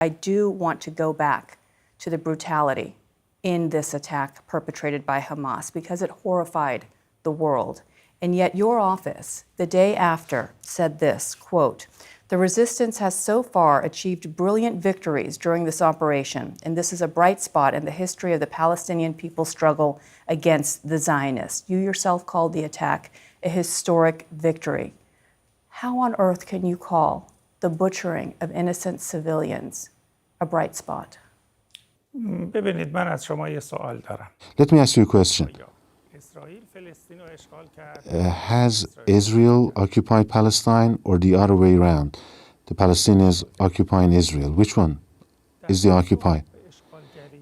I do want to go back to the brutality in this attack perpetrated by Hamas because it horrified the world. And yet your office, the day after, said this, quote, "The resistance has so far achieved brilliant victories during this operation, and this is a bright spot in the history of the Palestinian people's struggle against the Zionists." You yourself called the attack a historic victory. How on earth can you call the butchering of innocent civilians a bright spot? ببینید من از شما یه سوال دارم. Let me ask you a question. Has Israel occupied Palestine or the other way around? The Palestinians occupying Israel. Which one is the occupied?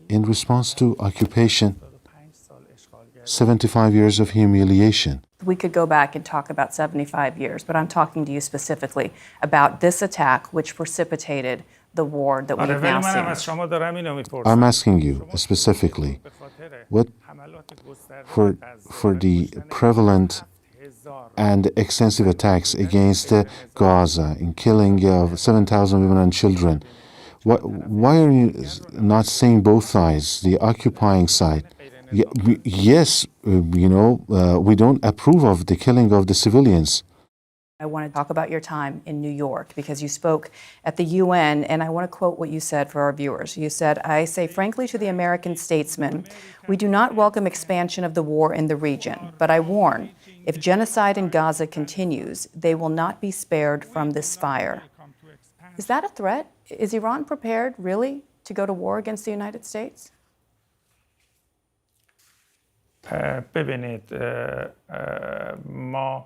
In response to occupation, 75 years of humiliation. We could go back and talk about 75 years, but I'm talking to you specifically about this attack which precipitated the war that we've now seen. I'm asking you specifically, what for the prevalent and extensive attacks against Gaza in killing of 7,000 women and children, why are you not saying both sides, the occupying side? Yes, we don't approve of the killing of the civilians. I want to talk about your time in New York because you spoke at the UN, and I want to quote what you said for our viewers. You said, "I say frankly to the American statesmen, we do not welcome expansion of the war in the region, but I warn, if genocide in Gaza continues, they will not be spared from this fire." Is that a threat? Is Iran prepared, really, to go to war against the United States? ببینید ما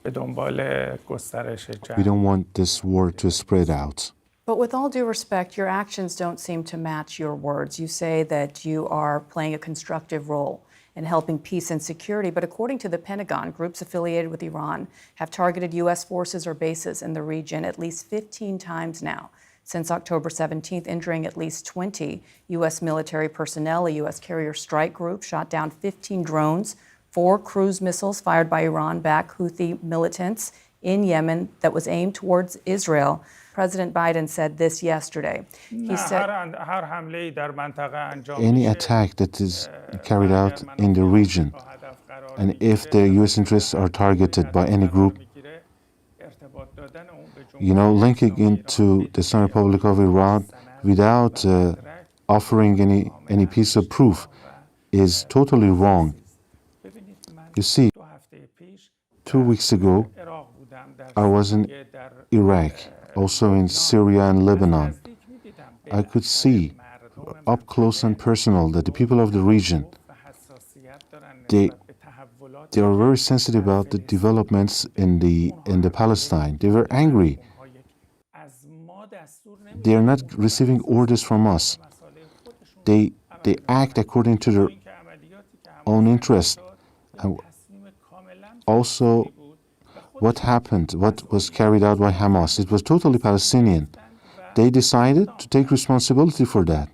به دنبال گسترش جنگ. We don't want this war to spread out. But with all due respect, your actions don't seem to match your words. You say that you are playing a constructive role in helping peace and security, but according to the Pentagon, groups affiliated with Iran have targeted U.S. forces or bases in the region at least 15 times now since October 17th, injuring at least 20 U.S. military personnel. A U.S. carrier strike group shot down 15 drones, 4 cruise missiles fired by Iran-backed Houthi militants in Yemen that was aimed towards Israel. President Biden said this yesterday. He said, any attack that is carried out in the region, and if the U.S. interests are targeted by any group, linking into the Islamic Republic of Iran without offering any piece of proof is totally wrong. You see, 2 weeks ago, I was in Iraq, also in Syria and Lebanon. I could see up close and personal that the people of the region, they are very sensitive about the developments in the Palestine. They were angry. They are not receiving orders from us. They act according to their own interest. And also, what happened, what was carried out by Hamas, it was totally Palestinian. They decided to take responsibility for that.